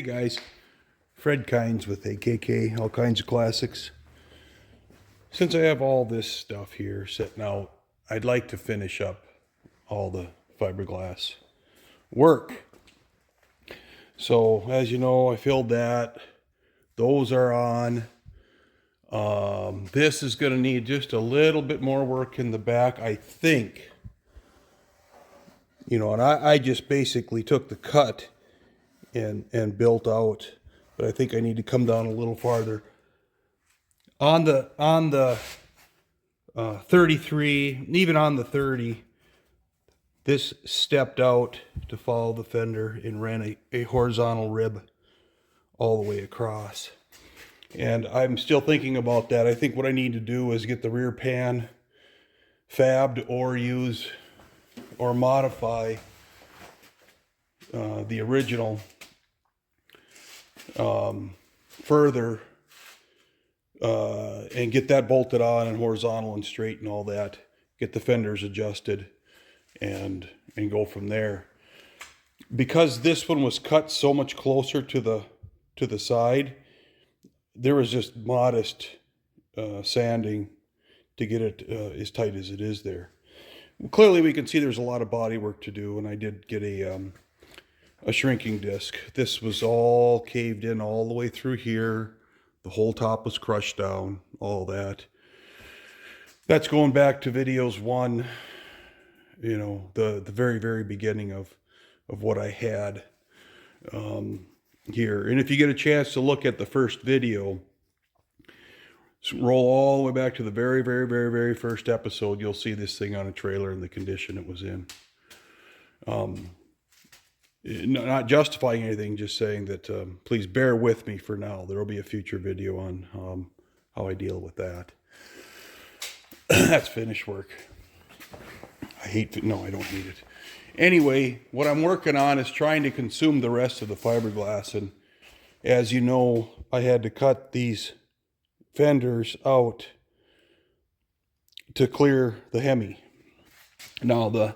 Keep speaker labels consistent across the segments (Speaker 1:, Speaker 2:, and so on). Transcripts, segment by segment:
Speaker 1: Hey guys, Fred Kynes with AKK, all kinds of classics. Since I have all this stuff here sitting out, I'd like to finish up all the fiberglass work. So as you know, I filled that. Those are on. This is going to need just a little bit more work in the back, I think. You know, and I just basically took the cut and built out, but I think I need to come down a little farther. On the 33, even on the 30, this stepped out to follow the fender and ran a horizontal rib all the way across. And I'm still thinking about that. I think what I need to do is get the rear pan fabbed or use or modify the original further and get that bolted on and horizontal and straight and all that. Get the fenders adjusted and go from there. Because this one was cut so much closer to the side, there was just modest sanding to get it as tight as it is there. Clearly we can see there's a lot of body work to do, and I did get a shrinking disc. This was all caved in all the way through here. The whole top was crushed down, all that. That's going back to videos 1, you know, the very, very beginning of what I had here. And if you get a chance to look at the first video, roll all the way back to the very, very, very, very first episode, you'll see this thing on a trailer in the condition it was in. Not justifying anything, just saying that please bear with me for now. There will be a future video on how I deal with that. That's finished work. I don't hate it. Anyway, what I'm working on is trying to consume the rest of the fiberglass. And as you know, I had to cut these fenders out to clear the Hemi. Now the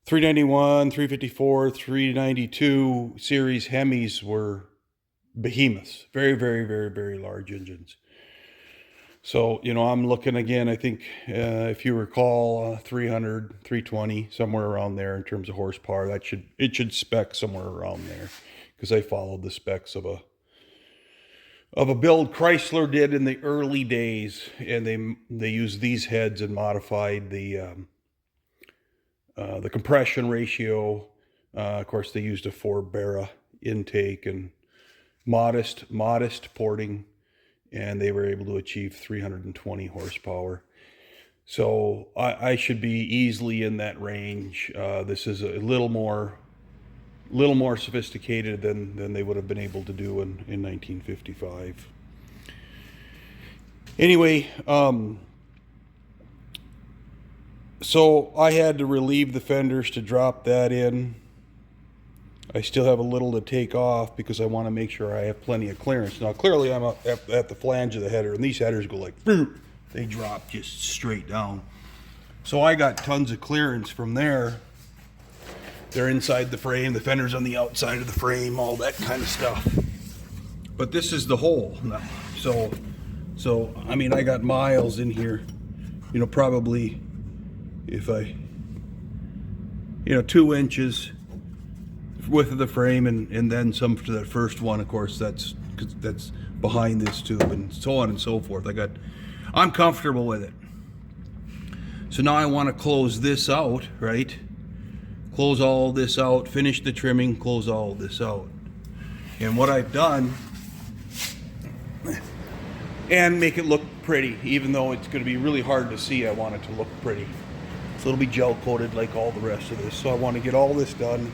Speaker 1: 391, 354, 392 series Hemis were behemoths. Very, very, very, very large engines. So, you know, I'm looking again, I think, if you recall, 300, 320, somewhere around there in terms of horsepower. It should spec somewhere around there, because I followed the specs of a build Chrysler did in the early days, and they used these heads and modified the compression ratio. Of course, they used a 4-bara intake and modest porting, and they were able to achieve 320 horsepower. So I should be easily in that range. This is a little more sophisticated than they would have been able to do in 1955. Anyway, so I had to relieve the fenders to drop that in. I still have a little to take off because I want to make sure I have plenty of clearance. Now, clearly I'm up at the flange of the header, and these headers go like, they drop just straight down. So I got tons of clearance from there. They're inside the frame, the fender's on the outside of the frame, all that kind of stuff. But this is the hole now. So I mean, I got miles in here, you know, probably if 2 inches width of the frame, and then some to that first one. Of course, that's behind this tube, and so on and so forth. I'm comfortable with it. So now I want to close this out, right? Close all this out, finish the trimming, close all this out. And what I've done, and make it look pretty, even though it's going to be really hard to see, I want it to look pretty. So it'll be gel coated like all the rest of this. So I want to get all this done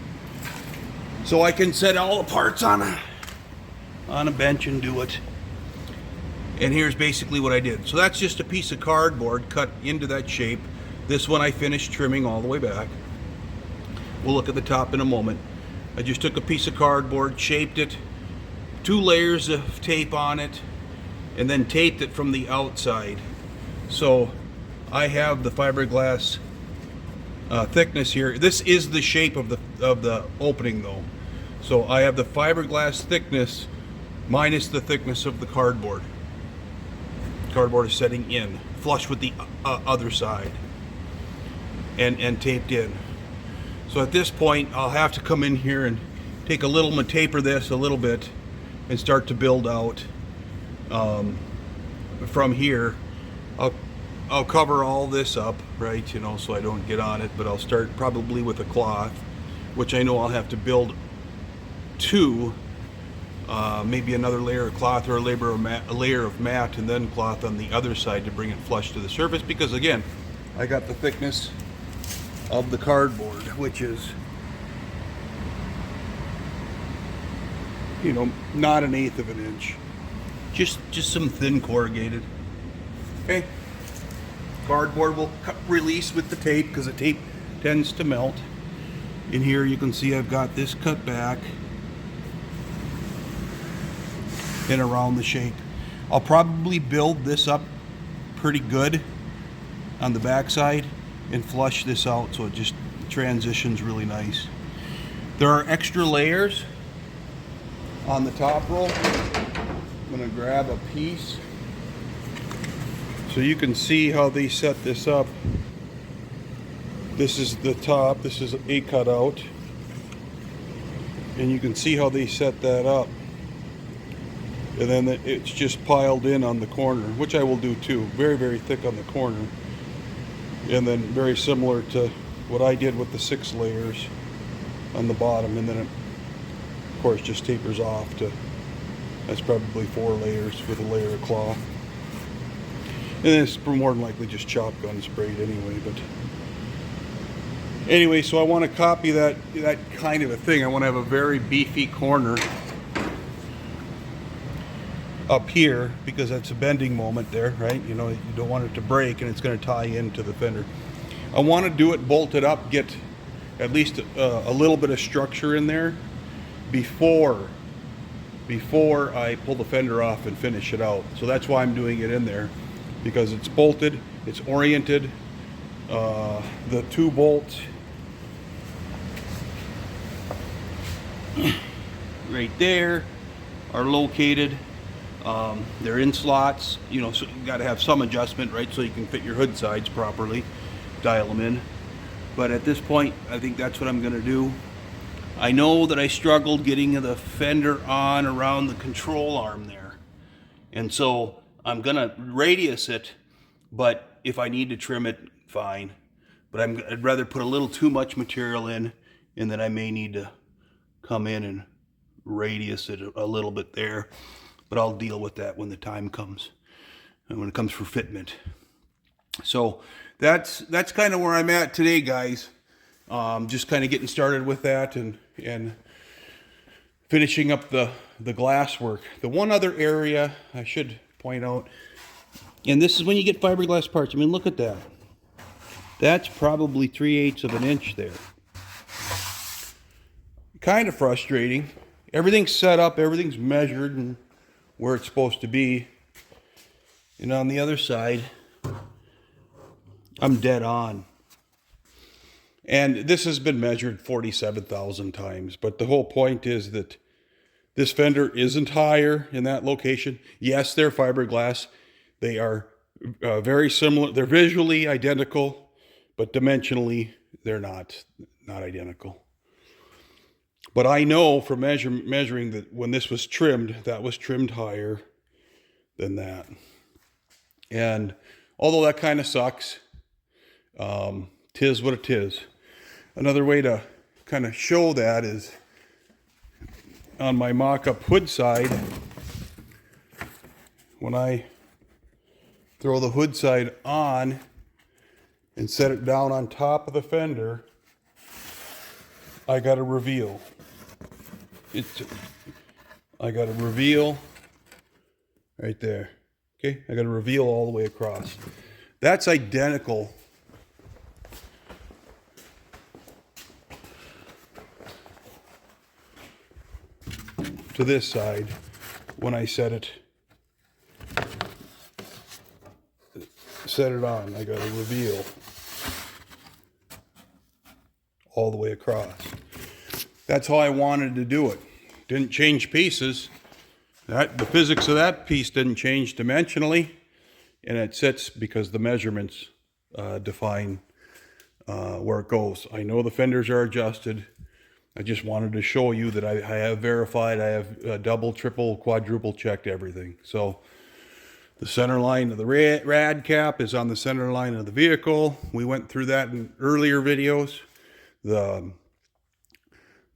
Speaker 1: so I can set all the parts on a bench and do it. And here's basically what I did. So that's just a piece of cardboard cut into that shape. This one I finished trimming all the way back. We'll look at the top in a moment. I just took a piece of cardboard, shaped it, 2 layers of tape on it, and then taped it from the outside. So I have the fiberglass thickness here. This is the shape of the opening though. So I have the fiberglass thickness minus the thickness of the cardboard. Cardboard is setting in, flush with the other side, and taped in. So at this point, I'll have to come in here and take a little, taper this a little bit, and start to build out from here. I'll cover all this up, right, you know, so I don't get on it, but I'll start probably with a cloth, which I know I'll have to build two, maybe another layer of cloth or a layer of mat, and then cloth on the other side to bring it flush to the surface, because again, I got the thickness of the cardboard, which is, you know, not 1/8 of an inch, just some thin corrugated. Okay, cardboard will release with the tape because the tape tends to melt. In here you can see I've got this cut back and around the shape. I'll probably build this up pretty good on the back side and flush this out so it just transitions really nice. There are extra layers on the top roll. I'm going to grab a piece so you can see how they set this up. This is the top, this is a cutout, and you can see how they set that up. And then it's just piled in on the corner, which I will do too. Very, very thick on the corner. And then very similar to what I did with the 6 layers on the bottom. And then it, of course, just tapers off to, that's probably 4 layers with a layer of cloth. And then it's more than likely just shotgun sprayed anyway. But anyway, so I want to copy that kind of a thing. I want to have a very beefy corner up here, because that's a bending moment there, right? You know, you don't want it to break, and it's going to tie into the fender. I want to do it bolted up, get at least a little bit of structure in there before I pull the fender off and finish it out. So that's why I'm doing it in there, because it's bolted, it's oriented. The 2 bolts right there are located. They're in slots, you know, so you got to have some adjustment, right, so you can fit your hood sides properly, dial them in. But at this point, I think that's what I'm going to do. I know that I struggled getting the fender on around the control arm there, and so I'm going to radius it, but if I need to trim it, fine. But I'd rather put a little too much material in, and then I may need to come in and radius it a little bit there. But I'll deal with that when the time comes, and when it comes for fitment. So that's kind of where I'm at today, guys. Just kind of getting started with that and finishing up the glass work. The one other area I should point out, and this is when you get fiberglass parts. I mean, look at that. That's probably 3/8 of an inch there. Kind of frustrating. Everything's set up, everything's measured and where it's supposed to be. And on the other side, I'm dead on. And this has been measured 47,000 times. But the whole point is that this fender isn't higher in that location. Yes, they're fiberglass. They are very similar. They're visually identical, but dimensionally, they're not identical. But I know from measuring that when this was trimmed, that was trimmed higher than that. And although that kind of sucks, 'tis what it is. Another way to kind of show that is on my mock-up hood side. When I throw the hood side on and set it down on top of the fender, I got a reveal. I got a reveal right there. Okay, I got a reveal all the way across. That's identical to this side when I set it on. I got a reveal all the way across. that's how I wanted to do it. Didn't change pieces. The physics of that piece didn't change dimensionally, and it sits because the measurements define where it goes. I know the fenders are adjusted. I just wanted to show you that I have verified. I have double, triple, quadruple checked everything. So the center line of the rad cap is on the center line of the vehicle. We went through that in earlier videos.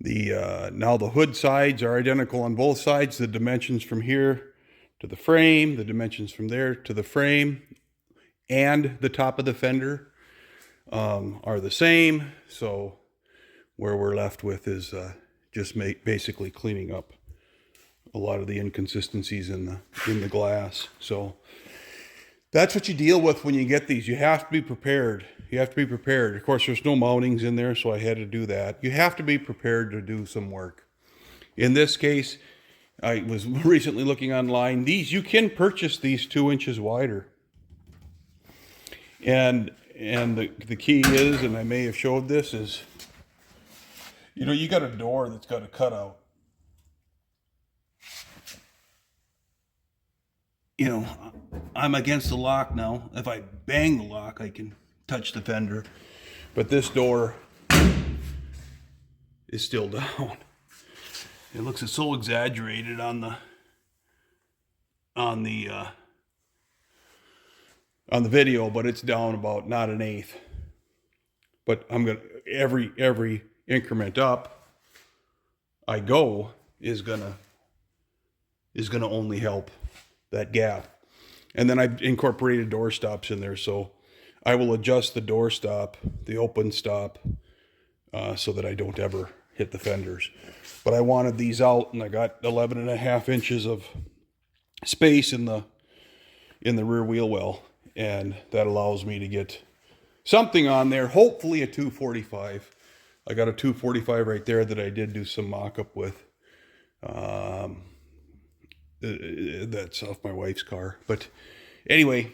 Speaker 1: Now the hood sides are identical on both sides. The dimensions from here to the frame, the dimensions from there to the frame, and the top of the fender are the same. So where we're left with is just basically cleaning up a lot of the inconsistencies in the glass. So that's what you deal with when you get these. You have to be prepared. You have to be prepared. Of course, there's no mountings in there, so I had to do that. You have to be prepared to do some work. In this case, I was recently looking online. You can purchase these 2 inches wider. And the key is, and I may have showed this, is, you know, you got a door that's got a cutout. You know, I'm against the lock now. If I bang the lock, I can touch the fender. But this door is still down. It looks so exaggerated on the video, but it's down about not an eighth. But I'm gonna every increment up I go is gonna only help that gap. And then I've incorporated door stops in there, so I will adjust the door stop, the open stop, so that I don't ever hit the fenders. But I wanted these out, and I got 11.5 inches of space in the rear wheel well, and that allows me to get something on there, hopefully a 245. I got a 245 right there that I did do some mock-up with. That's off my wife's car. But anyway,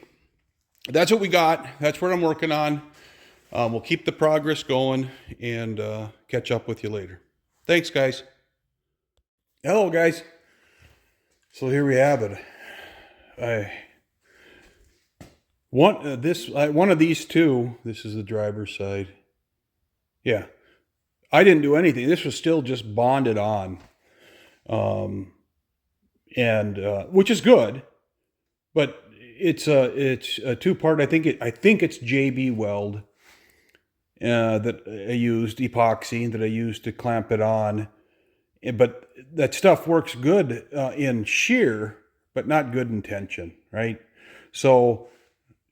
Speaker 1: that's what we got. That's what I'm working on. We'll keep the progress going and catch up with you later. Thanks, guys. Hello, guys. So here we have it. One of these two. This is the driver's side. Yeah, I didn't do anything. This was still just bonded on. Which is good, but it's a two-part. I think it's JB weld that I used, epoxy that I used to clamp it on. But that stuff works good in shear, but not good in tension, right? So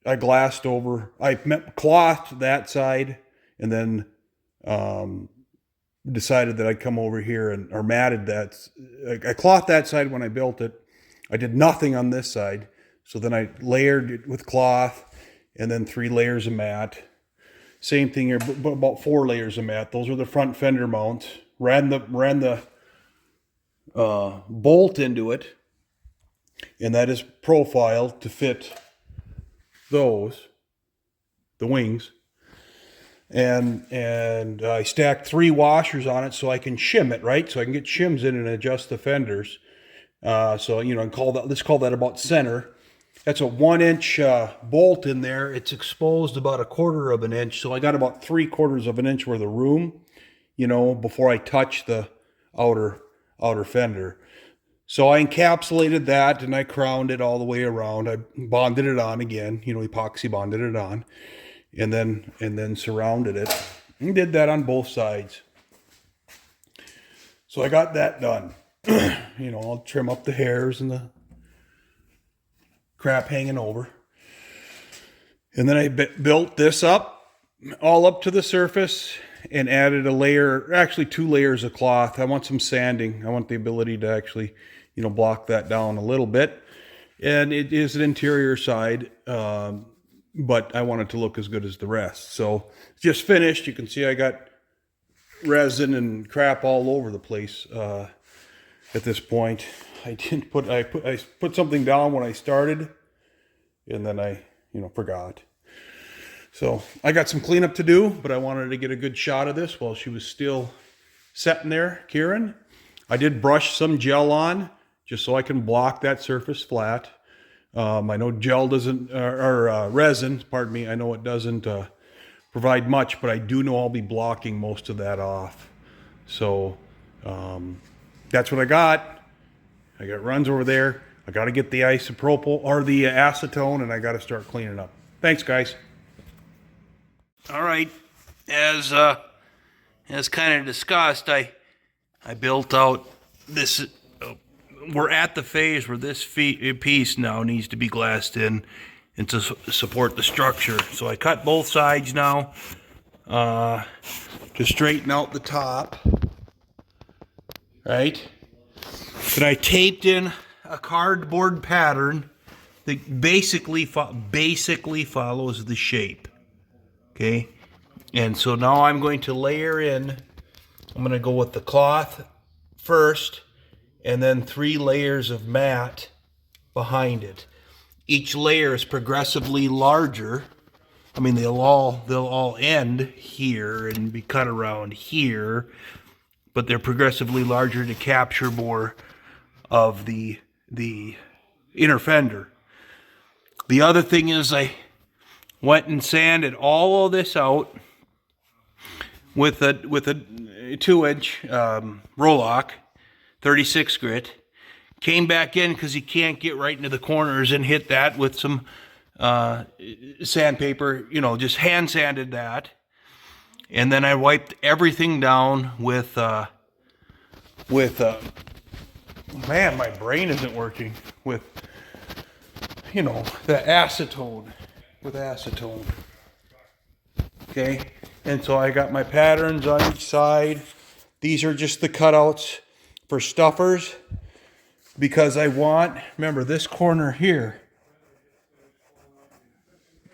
Speaker 1: I glassed over, I clothed that side, and then decided that I'd come over here or matted that. I clothed that side when I built it. I did nothing on this side. So then I layered it with cloth and then 3 layers of mat. Same thing here, but about 4 layers of mat. Those are the front fender mounts. Ran the bolt into it, and that is profiled to fit the wings. And I stacked 3 washers on it so I can shim it, right? So I can get shims in and adjust the fenders. So, you know, let's call that about center. That's a 1-inch bolt in there. It's exposed about 1/4 of an inch. So I got about 3/4 of an inch worth of room, you know, before I touch the outer fender. So I encapsulated that and I crowned it all the way around. I bonded it on again, you know, epoxy bonded it on. And then surrounded it, and did that on both sides. So I got that done. You know, I'll trim up the hairs and the crap hanging over. And then I built this up, all up to the surface, and added a layer, actually 2 layers of cloth. I want some sanding. I want the ability to actually, you know, block that down a little bit. And it is an interior side, but I want it to look as good as the rest. So just finished. You can see I got resin and crap all over the place at this point. I put something down when I started, and then I, you know, forgot. So I got some cleanup to do, but I wanted to get a good shot of this while she was still sitting there, Kieran. I did brush some gel on just so I can block that surface flat. I know gel doesn't, or resin, pardon me, I know it doesn't provide much, but I do know I'll be blocking most of that off. So that's what I got. I got runs over there. I got to get the isopropyl or the acetone, and I got to start cleaning up. Thanks, guys.
Speaker 2: All right, as kind of discussed, I built out this. We're at the phase where this piece now needs to be glassed in and to support the structure. So I cut both sides now to straighten out the top, right? Then I taped in a cardboard pattern that basically follows the shape. Okay, and so now I'm going to layer in. I'm going to go with the cloth first, and then 3 layers of mat behind it. Each layer is progressively larger. I mean, they'll all end here and be cut around here, but they're progressively larger to capture more of the inner fender. The other thing is I went and sanded all of this out with a 2-inch Roloc 36 grit. Came back in because you can't get right into the corners, and hit that with some sandpaper, you know, just hand sanded that. And then I wiped everything down with man, my brain isn't working, with, you know, the acetone, with acetone. Okay, and so I got my patterns on each side. These are just the cutouts for stuffers, because I want, remember this corner here,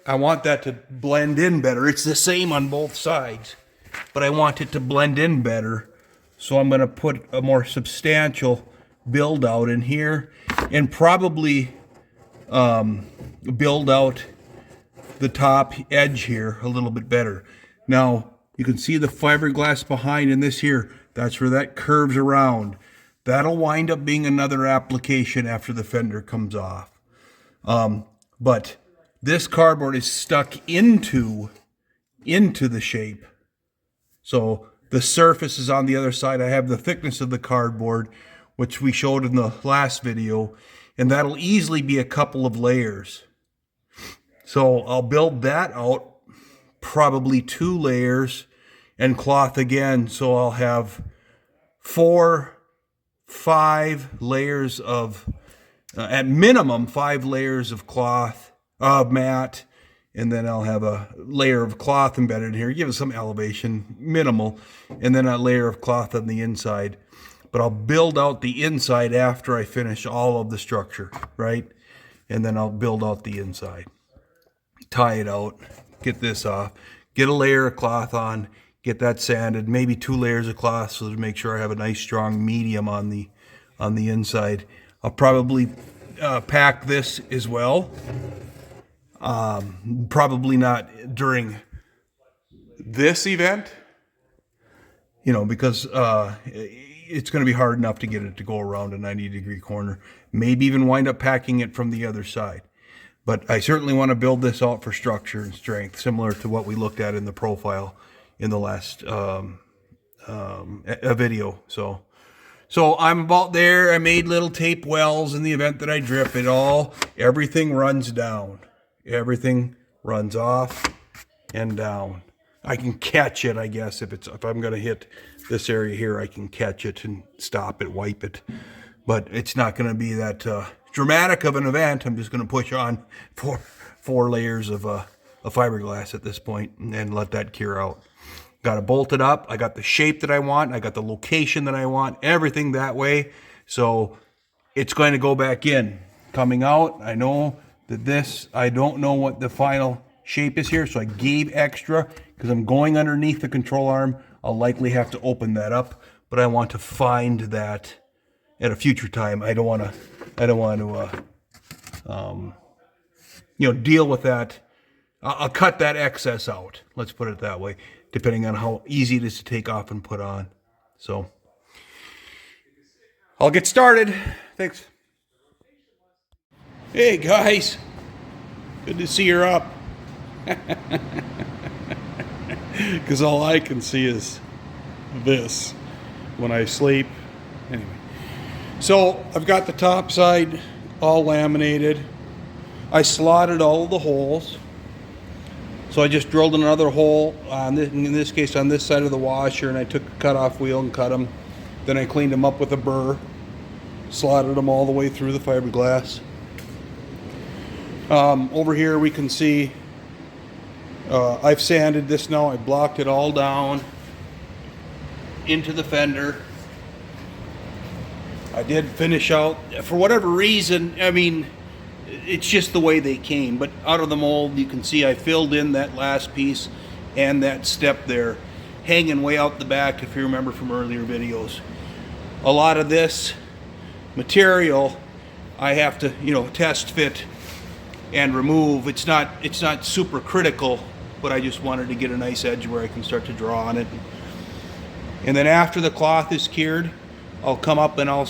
Speaker 2: I want that to blend in better. It's the same on both sides, but I want it to blend in better. So I'm going to put a more substantial build out in here, and probably build out the top edge here a little bit better. Now you can see the fiberglass behind in this here. That's where that curves around. That'll wind up being another application after the fender comes off. But this cardboard is stuck into the shape. So the surface is on the other side. I have the thickness of the cardboard, which we showed in the last video, and that'll easily be a couple of layers. So I'll build that out, probably 2 layers, and cloth again. So I'll have 5 layers of, at minimum, 5 layers of cloth, of mat, and then I'll have a layer of cloth embedded here, give it some elevation, minimal, and then a layer of cloth on the inside. But I'll build out the inside after I finish all of the structure, right? And then I'll build out the inside. Tie it out, get this off, get a layer of cloth on, get that sanded, maybe 2 layers of cloth, so to make sure I have a nice strong medium on the inside. I'll probably pack this as well. Probably not during this event, you know, because it's going to be hard enough to get it to go around a 90-degree corner. Maybe even wind up packing it from the other side. But I certainly want to build this out for structure and strength, similar to what we looked at in the profile in the last video. So I'm about there. I made little tape wells in the event that I drip it all. Everything runs down. Everything runs off and down. I can catch it, I guess, if I'm going to hit this area here, I can catch it and stop it, wipe it. But it's not going to be that dramatic of an event. I'm just going to push on 4 layers of fiberglass at this point and let that cure out. Got it bolted up. I got the shape that I want. I got the location that I want. Everything that way. So it's going to go back in. Coming out, I know that this, I don't know what the final shape is here, so I gave extra because I'm going underneath the control arm. I'll likely have to open that up, but I want to find that at a future time. I don't want to deal with that. I'll cut that excess out. Let's put it that way, depending on how easy it is to take off and put on. So I'll get started. Thanks. Hey guys, good to see you're up. Because all I can see is this when I sleep. Anyway, so I've got the top side all laminated. I slotted all of the holes. So I just drilled another hole on this, in this case on this side of the washer, and I took a cutoff wheel and cut them. Then I cleaned them up with a burr, slotted them all the way through the fiberglass. Over here we can see I've sanded this now. I blocked it all down into the fender. I did finish out, for whatever reason, I mean, it's just the way they came, but out of the mold you can see I filled in that last piece and that step there, hanging way out the back, if you remember from earlier videos. A lot of this material I have to, you know, test fit and remove. It's not super critical, but I just wanted to get a nice edge where I can start to draw on it. And then after the cloth is cured, I'll come up and I'll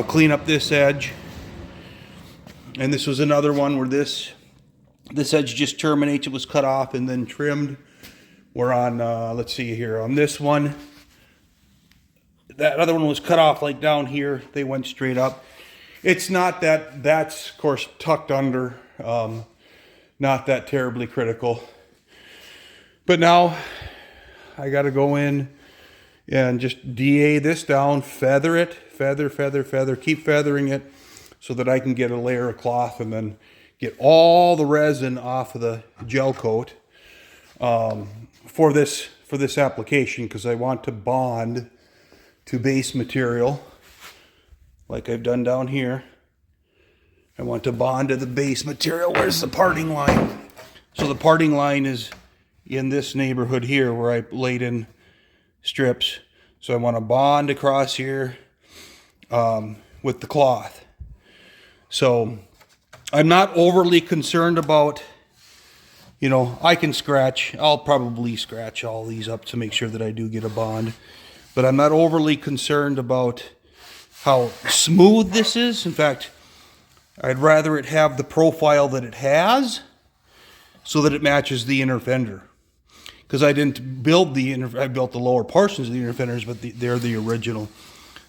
Speaker 2: clean up this edge. And this was another one where this edge just terminates. It was cut off and then trimmed. We're on, let's see here, on this one, that other one was cut off like down here. They went straight up. It's not that, that's of course tucked under, not that terribly critical. But now I got to go in and just DA this down, feather it, feather, keep feathering it so that I can get a layer of cloth and then get all the resin off of the gel coat for this application, because I want to bond to base material like I've done down here. I want to bond to the base material. Where's the parting line? So the parting line is in this neighborhood here where I laid in strips. So I want to bond across here with the cloth. So I'm not overly concerned about, you know, I can scratch. I'll probably scratch all these up to make sure that I do get a bond. But I'm not overly concerned about how smooth this is. In fact, I'd rather it have the profile that it has so that it matches the inner fender. Because I didn't build the inner, I built the lower portions of the inner fenders, but they're the original.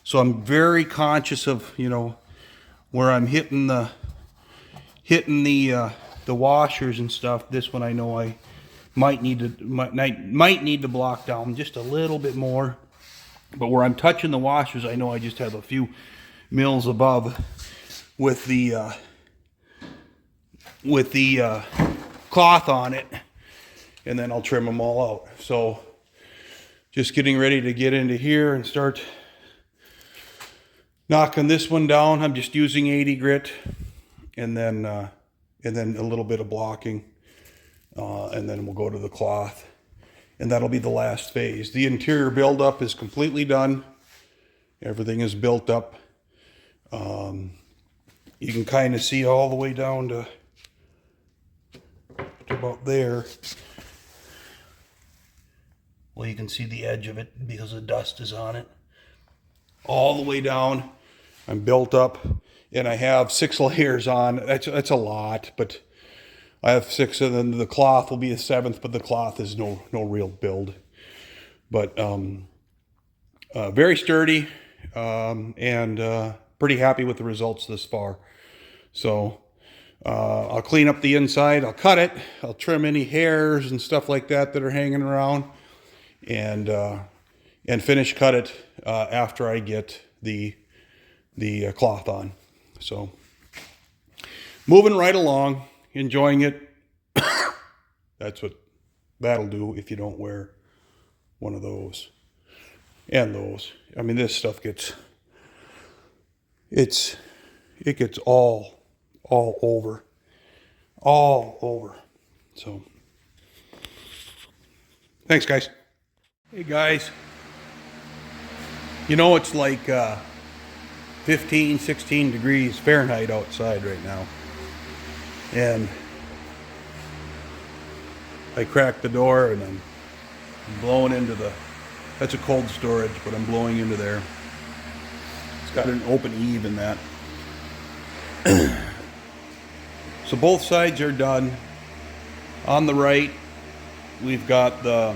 Speaker 2: So I'm very conscious of, you know, where I'm hitting the washers and stuff. This one I know I might need to block down just a little bit more. But where I'm touching the washers, I know I just have a few mils above with the cloth on it, and then I'll trim them all out. So just getting ready to get into here and start knocking this one down. I'm just using 80 grit and then a little bit of blocking, and then we'll go to the cloth. And that'll be the last phase. The interior buildup is completely done. Everything is built up. You can kind of see all the way down to about there. Well, you can see the edge of it because the dust is on it. All the way down. I'm built up, and I have 6 layers on. That's a lot, but I have 6, and then the cloth will be a 7th, but the cloth is no real build. But very sturdy, and pretty happy with the results this far. So I'll clean up the inside, I'll cut it, I'll trim any hairs and stuff like that that are hanging around, and finish cut it after I get the cloth on. So moving right along. Enjoying it. That's what that'll do if you don't wear one of those and those. I mean, this stuff gets, it gets all over. So thanks, guys. Hey guys, you know, it's like 15, 16 degrees Fahrenheit outside right now. And I cracked the door and I'm blowing into the
Speaker 1: That's a cold storage, but I'm blowing into there. It's got an open eave in that. So both sides are done. On the right, we've got the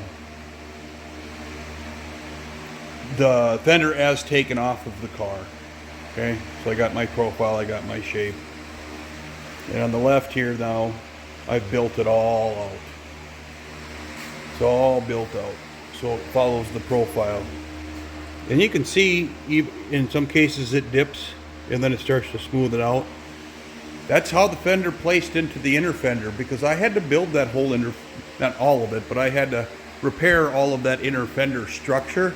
Speaker 1: fender as taken off of the car. Okay, so I got my profile, I got my shape. And on the left here now, I've built it all out. It's all built out, so it follows the profile. And you can see, in some cases it dips, and then it starts to smooth it out. That's how the fender placed into the inner fender, because I had to build that whole inner, not all of it, but I had to repair all of that inner fender structure.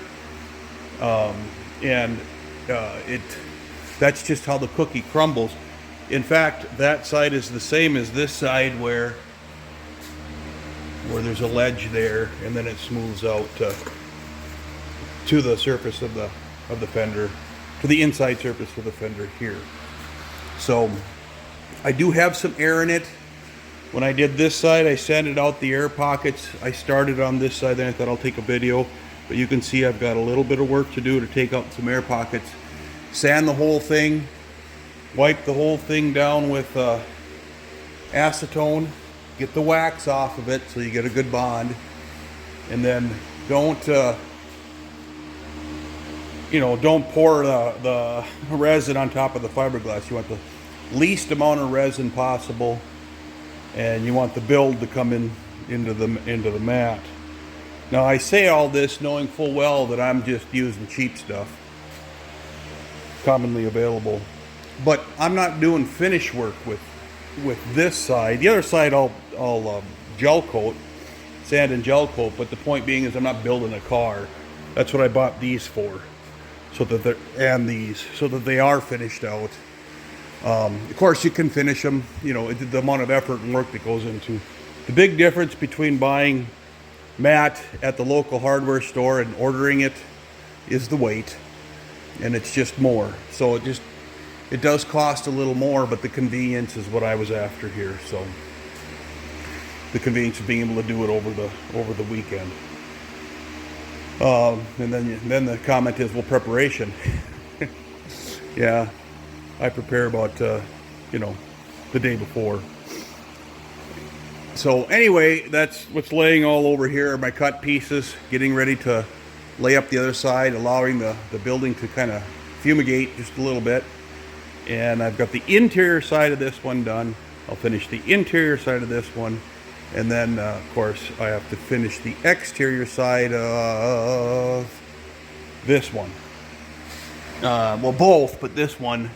Speaker 1: That's just how the cookie crumbles. In fact, that side is the same as this side, where there's a ledge there, and then it smooths out to the surface of the fender, to the inside surface of the fender here. So I do have some air in it. When I did this side, I sanded out the air pockets. I started on this side, then I thought I'll take a video, but you can see I've got a little bit of work to do to take out some air pockets. Sand the whole thing, wipe the whole thing down with acetone, get the wax off of it so you get a good bond, and then don't pour the resin on top of the fiberglass. You want the least amount of resin possible, and you want the build to come into the mat. Now I say all this knowing full well that I'm just using cheap stuff, commonly available, but I'm not doing finish work with this side. The other side I'll gel coat, sand and gel coat, but the point being is I'm not building a car. That's what I bought these for, so that they are finished out. Of course you can finish them, the amount of effort and work that goes into. The big difference between buying mat at the local hardware store and ordering it is the weight, and it's just more. So it does cost a little more, but the convenience is what I was after here. So the convenience of being able to do it over the weekend. And then the comment is, well, preparation. Yeah, I prepare about the day before. So anyway, that's what's laying all over here, my cut pieces, getting ready to lay up the other side, allowing the building to kind of fumigate just a little bit. And I've got the interior side of this one done. I'll finish the interior side of this one, and then of course I have to finish the exterior side of this one. Well, both, but this one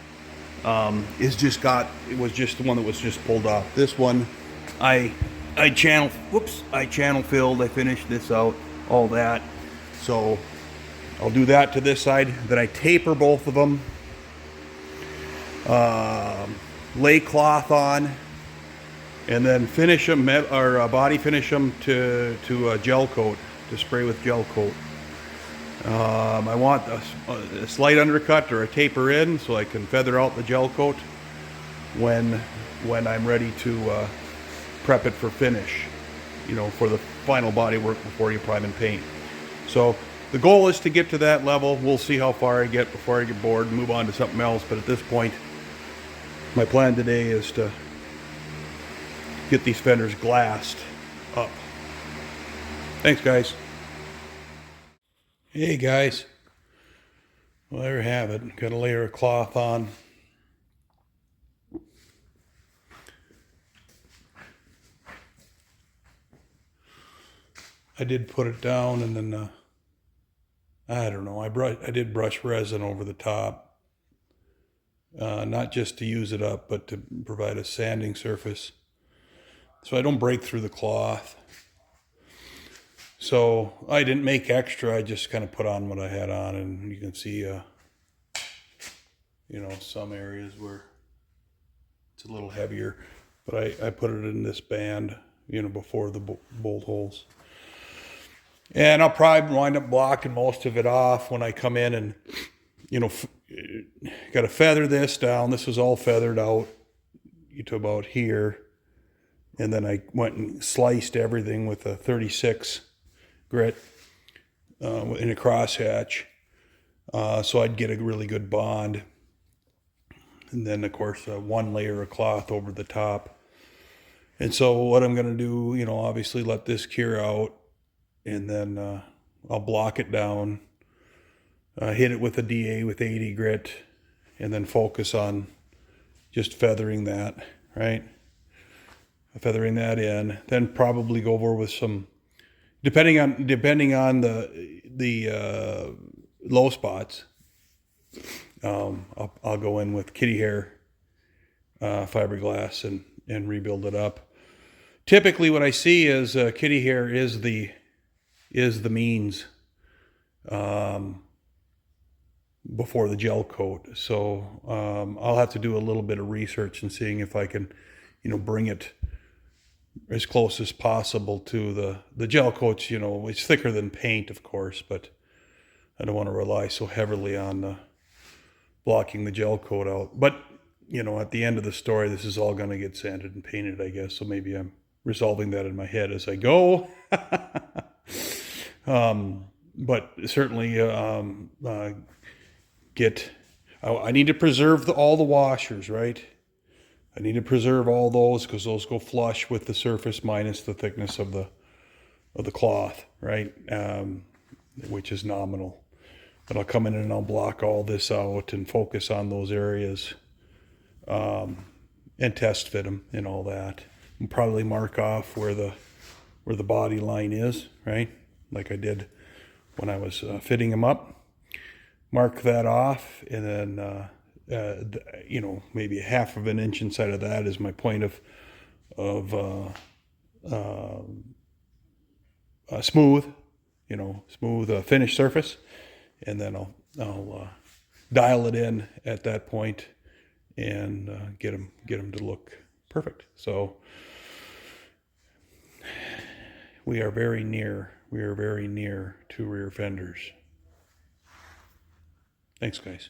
Speaker 1: was just the one that was just pulled off. This one I channel filled, I finished this out, all that. So I'll do that to this side. Then I taper both of them, lay cloth on, and then finish them, or body finish them to gel coat, to spray with gel coat. I want a slight undercut or a taper in so I can feather out the gel coat when I'm ready to prep it for finish, for the final body work before you prime and paint. So the goal is to get to that level. We'll see how far I get before I get bored and move on to something else. But at this point, my plan today is to get these fenders glassed up. Thanks, guys. Hey, guys. Well, there you have it. Got a layer of cloth on. I did put it down, and then I don't know, I did brush resin over the top, not just to use it up, but to provide a sanding surface so I don't break through the cloth. So I didn't make extra, I just kind of put on what I had on, and you can see some areas where it's a little heavier, but I put it in this band, before the bolt holes. And I'll probably wind up blocking most of it off when I come in and, got to feather this down. This was all feathered out to about here. And then I went and sliced everything with a 36 grit. in a crosshatch. So I'd get a really good bond. And then, of course, one layer of cloth over the top. And so what I'm going to do, you know, obviously let this cure out, and then I'll block it down, hit it with a DA with 80 grit, and then focus on just feathering that, right? Feathering that in. Then probably go over with some, depending on the low spots, I'll go in with kitty hair fiberglass and rebuild it up. Typically, what I see is kitty hair is the means before the gel coat. So I'll have to do a little bit of research and seeing if I can, you know, bring it as close as possible to the gel coats. You know, it's thicker than paint, of course, but I don't want to rely so heavily on blocking the gel coat out. But, you know, at the end of the story, this is all going to get sanded and painted, I guess. So maybe I'm resolving that in my head as I go. But certainly I need to preserve all the washers, right? I need to preserve all those because those go flush with the surface minus the thickness of the cloth, right? Which is nominal. But I'll come in and I'll block all this out and focus on those areas, and test fit them and all that. And probably mark off where the body line is, right? Like I did when I was fitting them up. Mark that off, and then you know, maybe a half of an inch inside of that is my point of smooth, you know, smooth finished surface, and then I'll dial it in at that point and get them to look perfect. So we are very near to rear fenders. Thanks, guys.